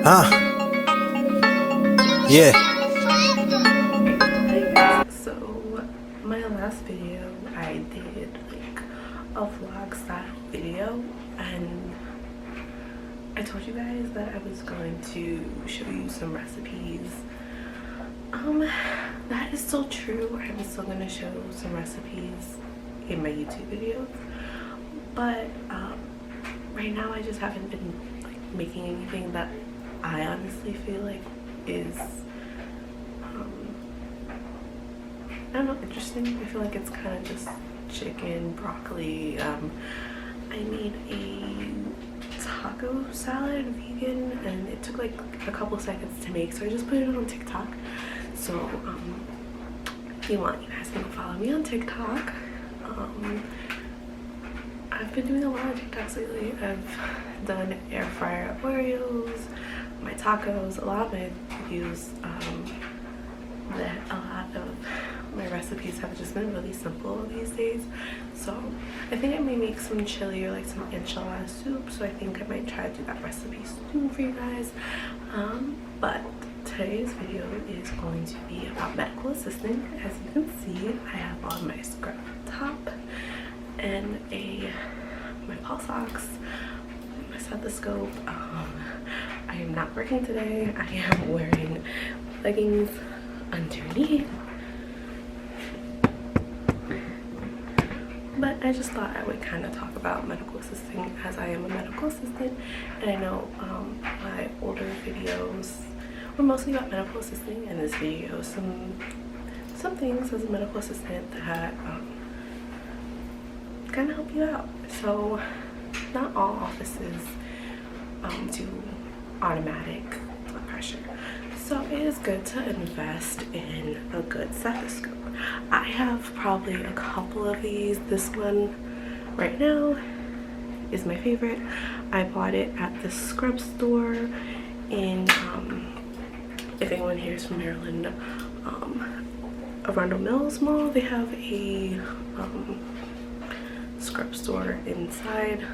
Yeah. Hey guys, so my last video I did like a vlog style video, and I told you guys that I was going to show you some recipes. That is still true. I'm still going to show some recipes in my YouTube videos, but right now I just haven't been like making anything that I honestly feel like is I don't know, interesting. I feel like it's kind of just chicken, broccoli. I made a taco salad, vegan, and it took like a couple seconds to make, so I just put it on TikTok. So if you want, you guys can follow me on TikTok. I've been doing a lot of TikToks lately. I've done air fryer Oreos, my tacos, a lot of my views. A lot of my recipes have just been really simple these days, so I think I may make some chili or like some enchilada soup, so I think I might try to do that recipe soon for you guys. But today's video is going to be about medical assisting. As you can see, I have on my scrub top and my pulse ox, my stethoscope. I am not working today. I am wearing leggings underneath, but I just thought I would kind of talk about medical assisting, as I am a medical assistant, and I know my older videos were mostly about medical assisting, and this video some things as a medical assistant that kind of help you out. So not all offices do automatic blood pressure, so it is good to invest in a good stethoscope. I have probably a couple of these. This one right now is my favorite. I bought it at the scrub store in if anyone here is from Maryland, Arundel Mills Mall. They have a scrub store inside.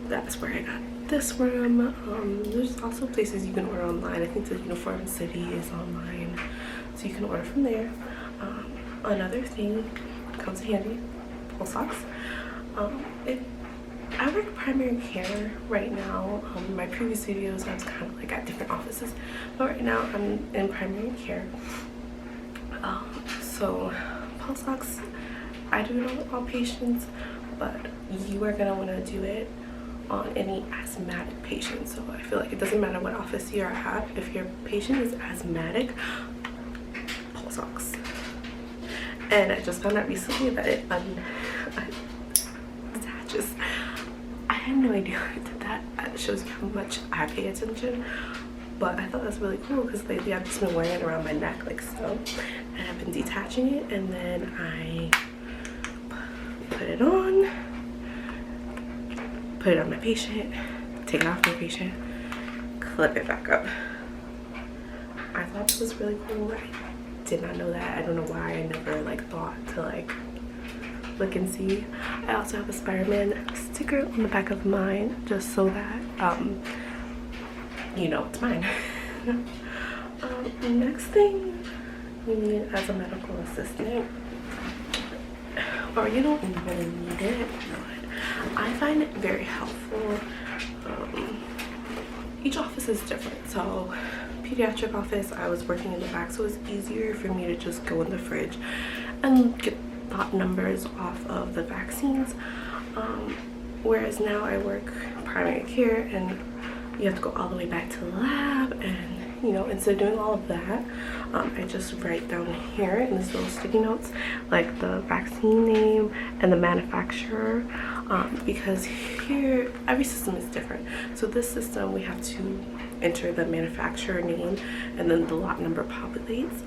That's where I got this from. There's also places you can order online. I think the Uniform City is online, so you can order from there. Another thing comes handy, pulse socks. I work primary care right now. My previous videos I was kind of like at different offices, but right now I'm in primary care. So pulse socks, I do it on all patients, but you are gonna want to do it on any asthmatic patient. So I feel like it doesn't matter what office you're at. If your patient is asthmatic, pulse ox. And I just found out recently that it attaches. I had no idea I did that. It shows you how much I pay attention. But I thought that's really cool because lately I've just been wearing it around my neck like so, and I've been detaching it, and then I put it on my patient, take it off my patient, clip it back up. I thought this was really cool. I did not know that. I don't know why I never like thought to like look and see. I also have a Spider-Man sticker on the back of mine just so that you know it's mine. Next thing you need as a medical assistant, or you don't really need it, but I find it very helpful. Each office is different. So pediatric office, I was working in the back, so it's easier for me to just go in the fridge and get lot numbers off of the vaccines, whereas now I work primary care and you have to go all the way back to the lab, and you know, instead of doing all of that, I just write down here in these little sticky notes like the vaccine name and the manufacturer, because here every system is different. So this system we have to enter the manufacturer name and then the lot number populates.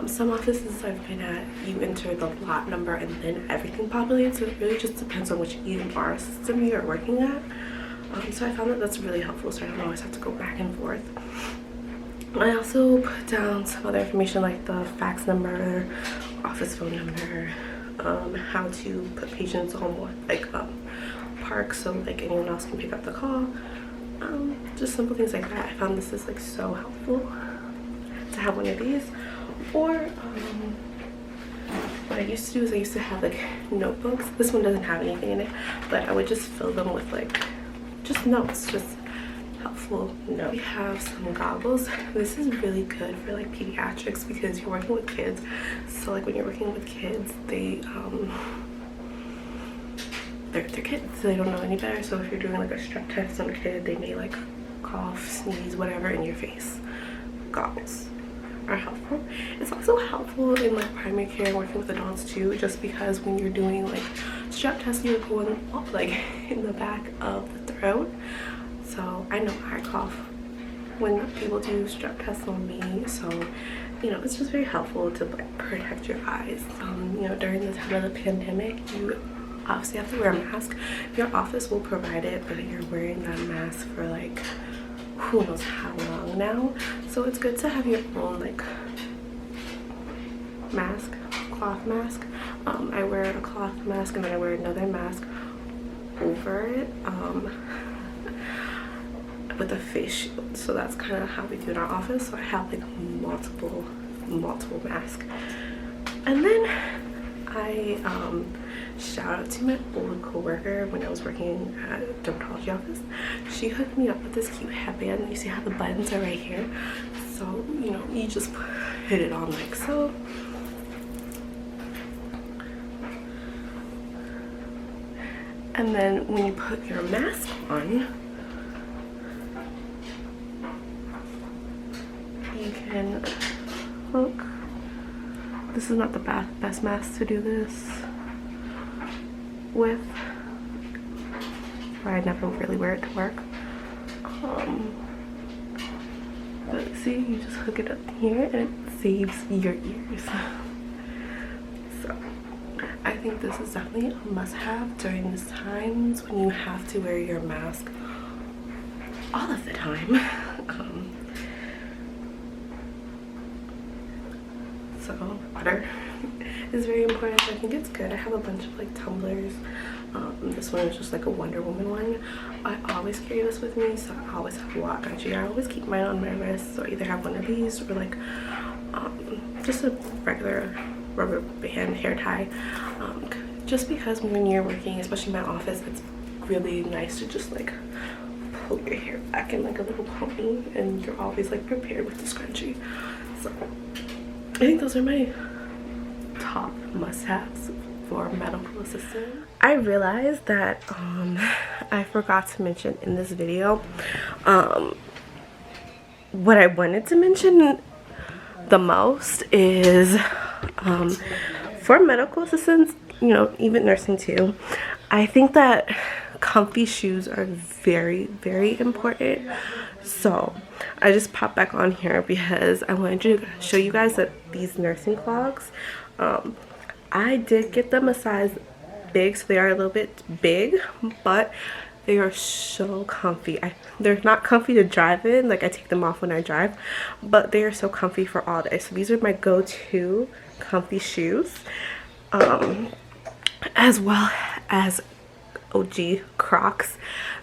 Some offices I've been at, you enter the lot number and then everything populates, so it really just depends on which EMR system you're working at. So I found that that's really helpful, so I don't always have to go back and forth. I also put down some other information like the fax number, office phone number, how to put patients on what, like parks, so like anyone else can pick up the call, just simple things like that. I found this is like so helpful to have one of these. Or what I used to do is I used to have like notebooks. This one doesn't have anything in it, but I would just fill them with like just notes, just helpful notes. We have some goggles. This is really good for like pediatrics because you're working with kids. So like when you're working with kids, they're kids, so they don't know any better. So if you're doing like a strep test on a kid, they may like cough, sneeze, whatever in your face. Goggles are helpful. It's also helpful in like primary care, working with adults too, just because when you're doing like strep tests, you're going like in the back of the throat. So I know I cough when people do strep tests on me, so you know it's just very helpful to like protect your eyes. You know, during the time of the pandemic, you obviously have to wear a mask. Your office will provide it, but you're wearing that mask for like who knows how long now. So it's good to have your own like mask, cloth mask. I wear a cloth mask and then I wear another mask over it with a face shield. So that's kind of how we do in our office. So I have like multiple masks. And then I shout out to my old co-worker when I was working at a dermatology office. She hooked me up with this cute headband. You see how the buttons are right here, so you know you just put it on like so. And then when you put your mask on, you can look. This is not the best mask to do this with, or I never really wear it to work. But see, you just hook it up here and it saves your ears. So I think this is definitely a must-have during these times when you have to wear your mask all of the time. So water is very important. I think it's good. I have a bunch of like tumblers. This one is just like a Wonder Woman one. I always carry this with me, so I always have a lot of energy. I always keep mine on my wrist, so I either have one of these or like just a regular rubber band hair tie. Just because when you're working, especially in my office, it's really nice to just like pull your hair back in like a little pony, and you're always like prepared with the scrunchie. So I think those are my top must-haves for medical assistant. I realized that I forgot to mention in this video what I wanted to mention the most is for medical assistants, you know, even nursing too, I think that comfy shoes are very, very important. So I just popped back on here because I wanted to show you guys that these nursing clogs, I did get them a size big, so they are a little bit big, but they are so comfy. They're not comfy to drive in, like I take them off when I drive, but they are so comfy for all day. So these are my go-to comfy shoes, as well as OG Crocs.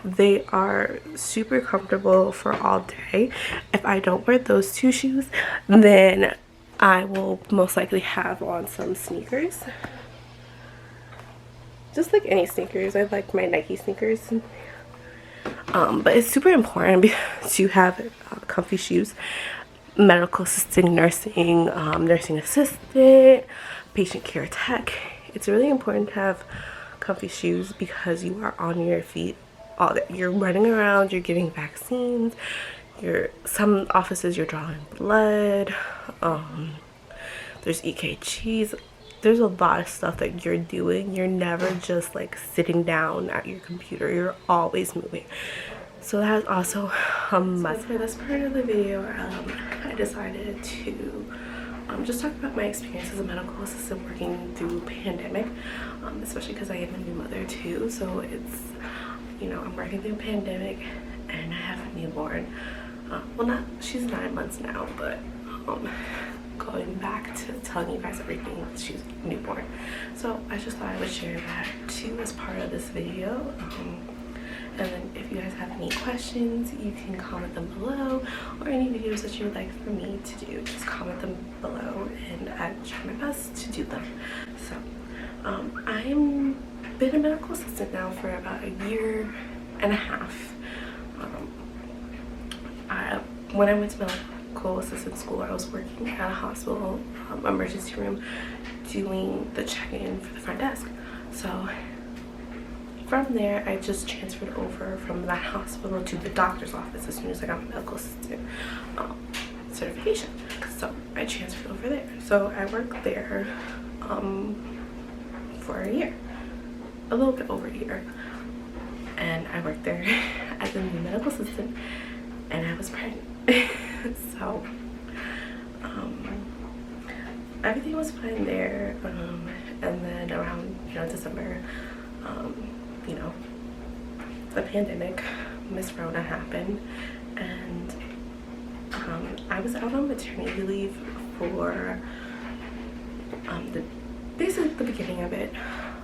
They are super comfortable for all day. If I don't wear those two shoes, then I will most likely have on some sneakers, just like any sneakers. I like my Nike sneakers, but it's super important to have comfy shoes. Medical assistant, nursing, nursing assistant, patient care tech, it's really important to have comfy shoes because you are on your feet all day. You're running around, you're getting vaccines, some offices you're drawing blood, there's EKGs, there's a lot of stuff that you're doing. You're never just like sitting down at your computer, you're always moving. So that's also a must. So for this part of the video, I decided to just talk about my experience as a medical assistant working through pandemic, especially because I am a new mother too. So it's, you know, I'm working through a pandemic and I have a newborn. Well, she's 9 months now, but going back to telling you guys everything, she's newborn. So I just thought I would share that too as part of this video. And then if if you guys have any questions, you can comment them below, or any videos that you would like for me to do, just comment them below and I try my best to do them. So I'm been a medical assistant now for about a year and a half. When I went to medical assistant school, I was working at a hospital emergency room doing the check-in for the front desk. So from there, I just transferred over from that hospital to the doctor's office as soon as I got my medical assistant certification. So I transferred over there. So I worked there for a year, a little bit over a year. And I worked there as a new medical assistant, and I was pregnant. So everything was fine there. And then around December, the pandemic, Miss Rona happened, and I was out on maternity leave for basically the beginning of it,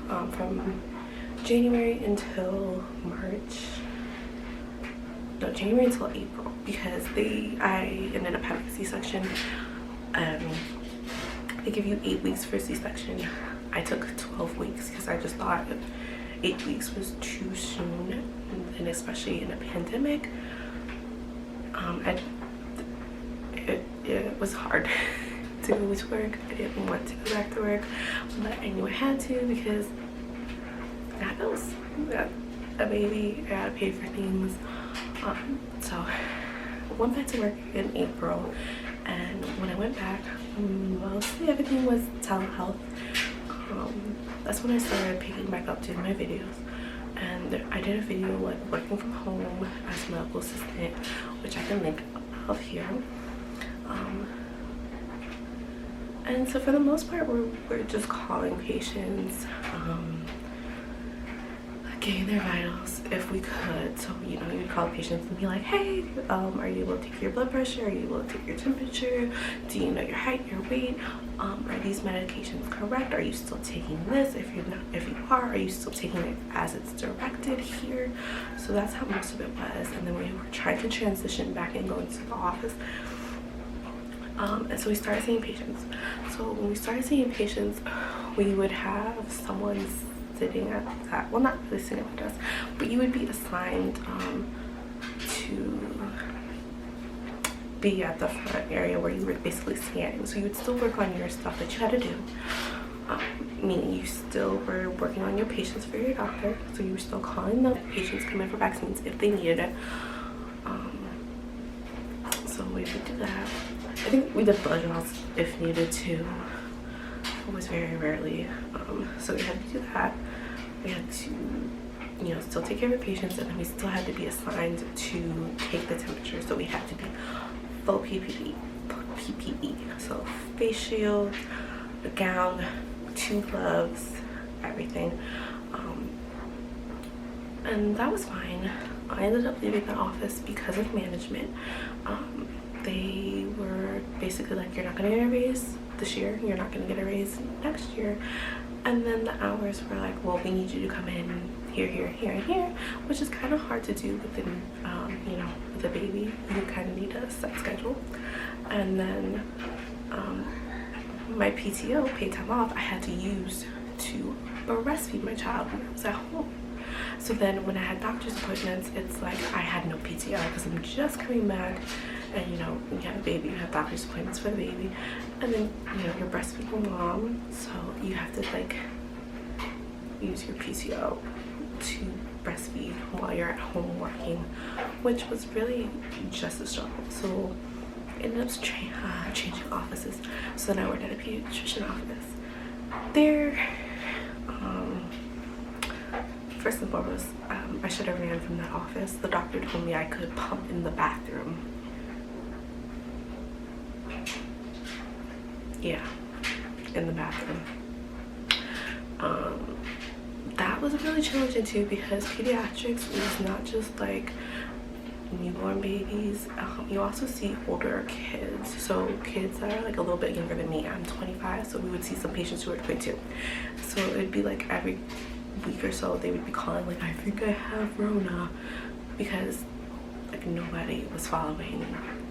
from January until January until April, because I ended up having a C-section. They give you 8 weeks for C-section. I took 12 weeks because I just thought 8 weeks was too soon, and especially in a pandemic. It was hard to go to work. I didn't want to go back to work, but I knew I had to because I got bills. I got a baby, I gotta pay for things. So I went back to work in April, and when I went back, mostly everything was telehealth. That's when I started picking back up doing my videos, and I did a video like working from home as a medical assistant, which I can link above here. And so for the most part, we're just calling patients, getting their vitals if we could. So you'd call patients and be like, hey, are you able to take your blood pressure? Are you able to take your temperature? Do you know your height, your weight? Are these medications correct? Are you still taking this? If you are you still taking it as it's directed here? So that's how most of it was. And then we were trying to transition back and go into the office. And so we started seeing patients. So when we started seeing patients, we would have someone sitting at that, well, not really sitting at the desk, but you would be assigned to be at the front area where you were basically scanning. So you would still work on your stuff that you had to do, meaning you still were working on your patients for your doctor. So you were still calling the patients come in for vaccines if they needed it. So we would do that. I think we did blood draws if needed to. It was very rarely. So we had to do that. We had to, still take care of the patients, and then we still had to be assigned to take the temperature. So we had to be full PPE. So face shield, a gown, 2 gloves, everything. And that was fine. I ended up leaving the office because of management. They were basically like, you're not gonna get a raise this year, you're not gonna get a raise next year. And then the hours were like, well, we need you to come in here, here, here, and here, which is kind of hard to do within, with a baby. You kind of need a set schedule. And then my PTO, paid time off, I had to use to breastfeed my child when I was at home. So then when I had doctor's appointments, it's like I had no PTO because I'm just coming back. And when you have a baby, you have doctor's appointments for the baby, and then you're breastfeeding mom, so you have to like use your PTO to breastfeed while you're at home working, which was really just a struggle. So I ended up changing offices. So then I worked at a pediatrician office. There, first and foremost, I should have ran from that office. The doctor told me I could pump in the bathroom. Yeah, in the bathroom. That was really challenging too, because pediatrics is not just like newborn babies. You also see older kids, so kids that are like a little bit younger than me. I'm 25, so we would see some patients who are 22. So it'd be like every week or so they would be calling like, I think I have Rona, because like nobody was following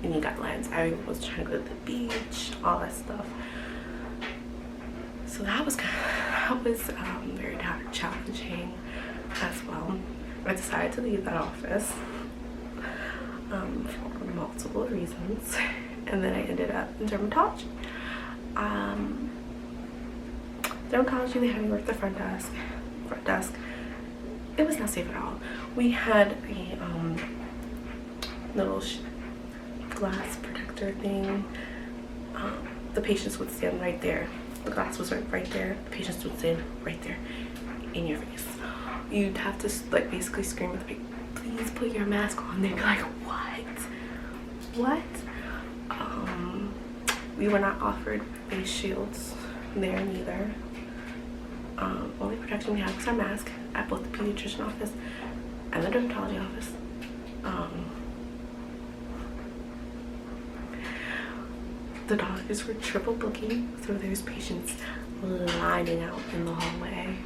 any guidelines. Everyone was trying to go to the beach, all that stuff. So that was very challenging as well. I decided to leave that office for multiple reasons, and then I ended up in dermatology. Dermatology, they had me work the front desk. It was not safe at all. We had a little glass protector thing. The patients would stand right there. The glass was right there. The patients would stand right there in your face. You'd have to like basically scream like, please put your mask on. They'd be like, what? We were not offered face shields there neither. Only protection we had was our mask at both the pediatrician office and the dermatology office. The doctors were triple booking, so there's patients lining out in the hallway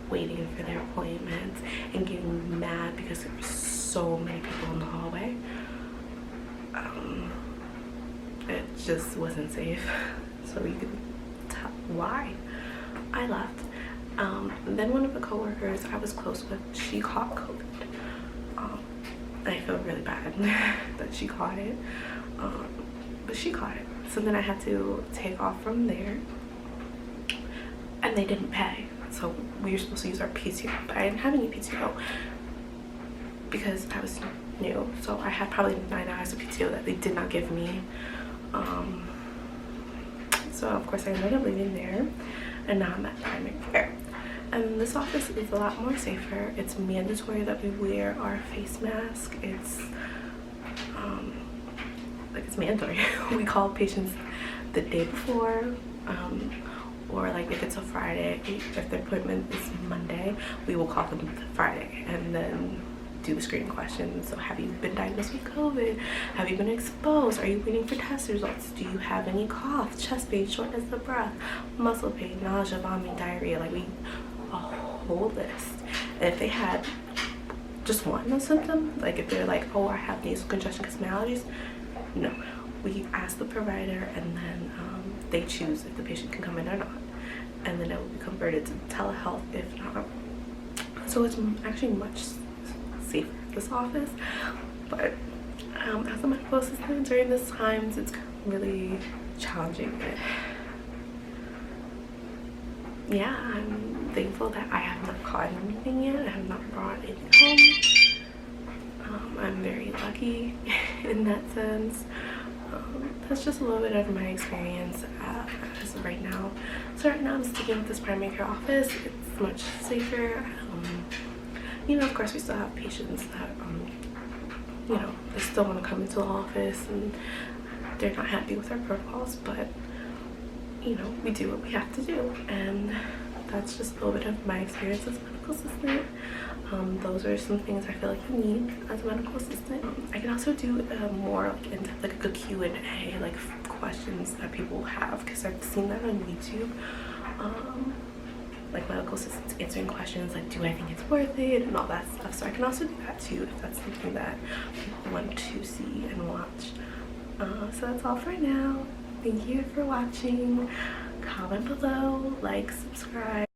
waiting for their appointments and getting mad because there were so many people in the hallway. It just wasn't safe, so you could tell why I left. Then one of the coworkers I was close with, she caught COVID. I feel really bad that she caught it, but she caught it. So then I had to take off from there, and they didn't pay. So we were supposed to use our PTO, but I didn't have any PTO because I was new. So I had probably 9 hours of PTO that they did not give me. So of course I ended up leaving there, and now I'm at primary care. And this office is a lot more safer. It's mandatory that we wear our face mask. It's it's mandatory. We call patients the day before, or like if it's a Friday, if their appointment is Monday, we will call them the Friday and then do the screening questions. So have you been diagnosed with COVID? Have you been exposed? Are you waiting for test results? Do you have any cough, chest pain, shortness of breath, muscle pain, nausea, vomiting, diarrhea? Like a whole list. And if they had just one symptom, like if they're like, oh, I have nasal congestion because of my allergies, no. We ask the provider, and then they choose if the patient can come in or not. And then it will be converted to telehealth if not. So it's actually much safer at this office. But as a medical assistant during this time, it's really challenging. Yeah, I'm thankful that I have not caught anything yet. I have not brought anything home. I'm very lucky in that sense. That's just a little bit of my experience as of right now. So right now I'm sticking with this primary care office. It's much safer. You know, of course we still have patients that, you know, they still want to come into the office and they're not happy with our protocols, but you know, we do what we have to do, and that's just a little bit of my experience as a medical assistant. Those are some things I feel like you need as a medical assistant. I can also do more like in-depth, like a Q&A, like questions that people have, because I've seen that on YouTube. Like medical assistants answering questions like, do I think it's worth it, and all that stuff. So I can also do that too if that's something that you want to see and watch. So that's all for now. Thank you for watching. Comment below, like, subscribe.